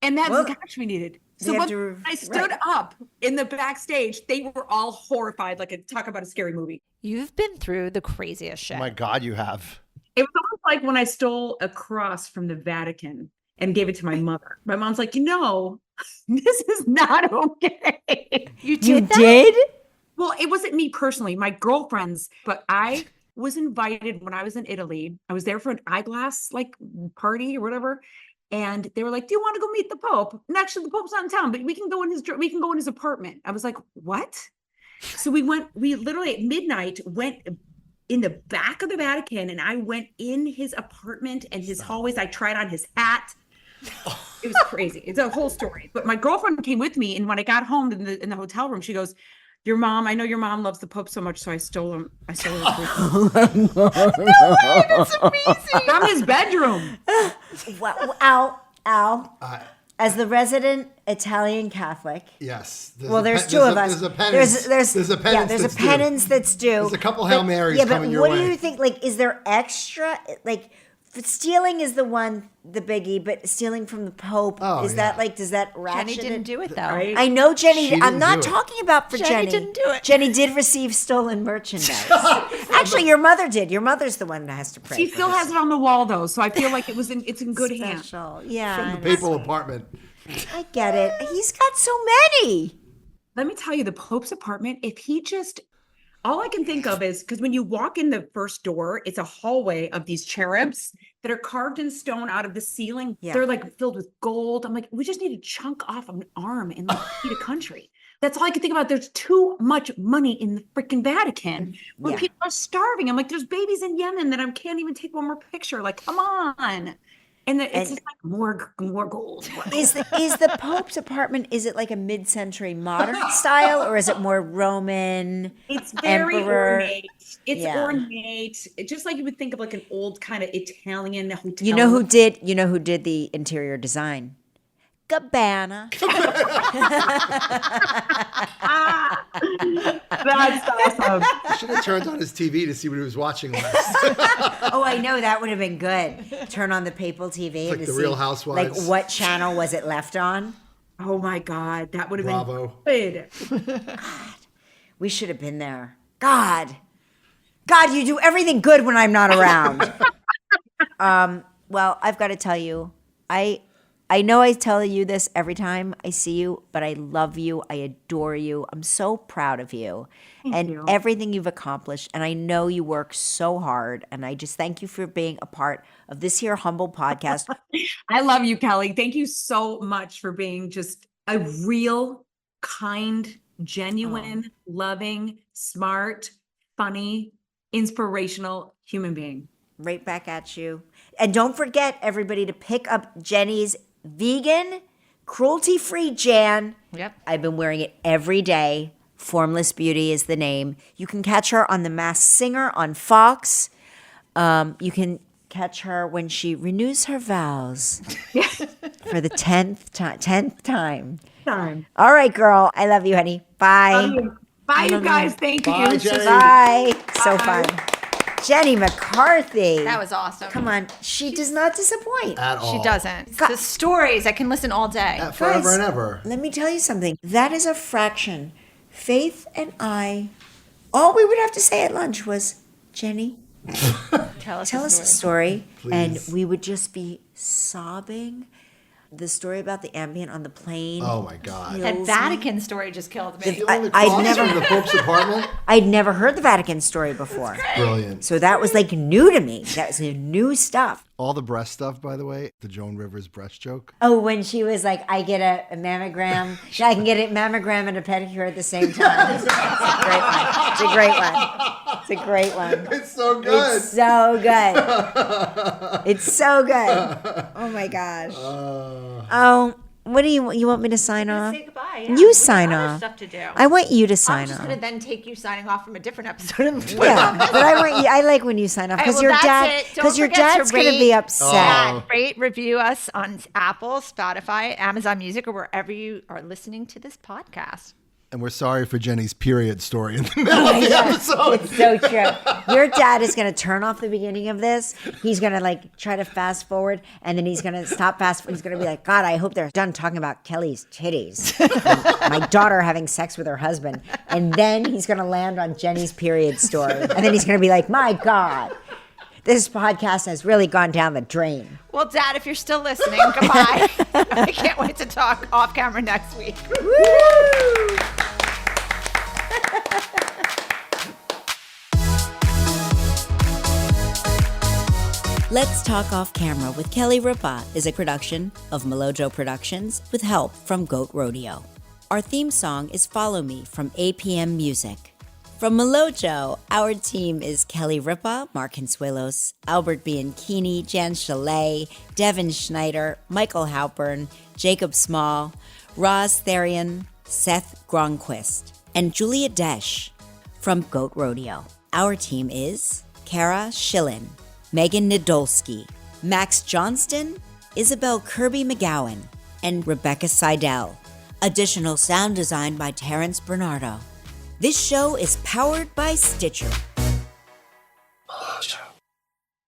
And that's the couch we needed. So when I stood up in the backstage, they were all horrified, like talk about a scary movie. You've been through the craziest shit. Oh my God, you have. It was almost like when I stole a cross from the Vatican and gave it to my mother. My mom's like, this is not okay. You did? Well, it wasn't me personally, my girlfriends, but I was invited when I was in Italy. I was there for an eyeglass party or whatever. And they were like, do you want to go meet the Pope? And actually the Pope's not in town, but we can go in his apartment. I was like, what? So we literally at midnight went in the back of the Vatican and I went in his apartment and his hallways. I tried on his hat. It was crazy. It's a whole story. But my girlfriend came with me. And when I got home in the hotel room, she goes, I know your mom loves the Pope so much, so I stole him. No way, that's amazing. From his bedroom. Wow. Al. As the resident Italian Catholic. Yes. There's two of us. There's a penance. There's a penance. There's a penance that's due. There's a couple Hail Marys coming your way. What do you think? Is there extra? Stealing is the biggie, but stealing from the Pope, does that ratchet Jenny didn't do it though. Right? I know Jenny. She I'm not didn't do it. talking about for Jenny. Jenny didn't do it. Jenny did receive stolen merchandise. Actually, your mother did. Your mother's the one that has to pray. She still has it on the wall though, so I feel like it's in good hands. Special. Yeah. From the papal apartment. I get it. He's got so many. Let me tell you, the Pope's apartment, if he just, all I can think of is, because when you walk in the first door, it's a hallway of these cherubs that are carved in stone out of the ceiling. Yeah. They're filled with gold. I'm like, we just need to chunk off an arm and feed a country. That's all I can think about. There's too much money in the freaking Vatican when people are starving. I'm like, there's babies in Yemen that I can't even take one more picture. Like, come on. And it's just like more gold. Is the Pope's apartment, is it like a mid-century modern style, or is it more Roman? It's very emperor? ornate. It's Yeah. ornate. It's just like you would think of like an old kind of Italian hotel. You know who did the interior design? Gabanna. That's awesome. He should have turned on his TV to see what he was watching last. Oh, I know, that would have been good. Turn on the papal TV Like to the see, Real Housewives. like, what channel was it left on? Oh my God, that would have Bravo. been good. We should have been there. God, you do everything good when I'm not around. Well, I've got to tell you, I know I tell you this every time I see you, but I love you. I adore you. I'm so proud of you and you. everything you've accomplished. And I know you work so hard. And I just thank you for being a part of this here humble podcast. I love you, Kelly. Thank you so much for being just a real, kind, genuine, loving, smart, funny, inspirational human being. Right back at you. And don't forget, everybody, to pick up Jenny's vegan, cruelty-free Jan. Yep. I've been wearing it every day. Formless Beauty is the name. You can catch her on The Masked Singer on Fox. You can catch her when she renews her vows for the 10th time. All right, girl. I love you, honey. Bye. Bye, you guys. Thank Bye, you. Jenny. Bye. So Bye. fun. Jenny McCarthy. That was awesome. Come on. She does not disappoint. At all. She doesn't. The stories, I can listen all day. Forever Guys, and ever. Let me tell you something. That is a fraction. Faith and I, all we would have to say at lunch was, Jenny, Tell us tell a us a story. story. And Please. we would just be sobbing. The story about the Ambien on the plane. Oh my God. That Vatican story just killed me. Stealing the I'd cross never- from the Pope's apartment? I'd never heard the Vatican story before. Brilliant. So that was like new to me. That was new stuff. All the breast stuff, by the way, the Joan Rivers breast joke. Oh, when she was like, I get a mammogram. I can get a mammogram and a pedicure at the same time. It's a great one. It's a great one. It's so good. It's so good. It's so good. Oh my gosh. Oh, what do you want me to sign off? Say goodbye. You sign other off. Stuff to do. I want you to I'm sign just off. going to then take you signing off from a different episode of Yeah, but I want you. I like when you sign off because All right, your well, dad. that's it. Don't Because your forget to dad's gonna be rate- upset. Rate, review us on Apple, Spotify, Amazon Music, or wherever you are listening to this podcast. And we're sorry for Jenny's period story in the middle of the episode. It's so true. Your dad is going to turn off the beginning of this. He's going to like try to fast forward, and then he's going to stop fast. He's going to be like, God, I hope they're done talking about Kelly's titties. And my daughter having sex with her husband. And then he's going to land on Jenny's period story. And then he's going to be like, my God, this podcast has really gone down the drain. Well, Dad, if you're still listening, goodbye. I can't wait to talk off camera next week. Woo! Let's Talk Off Camera with Kelly Ripa is a production of Melojo Productions with help from Goat Rodeo. Our theme song is Follow Me from APM Music. From Melojo, our team is Kelly Ripa, Mark Consuelos, Albert Bianchini, Jan Chalet, Devin Schneider, Michael Halpern, Jacob Small, Roz Therian, Seth Gronquist, and Julia Desch. From Goat Rodeo, our team is Kara Schillen, Megan Nadolski, Max Johnston, Isabel Kirby McGowan, and Rebecca Seidel. Additional sound design by Terrence Bernardo. This show is powered by Stitcher.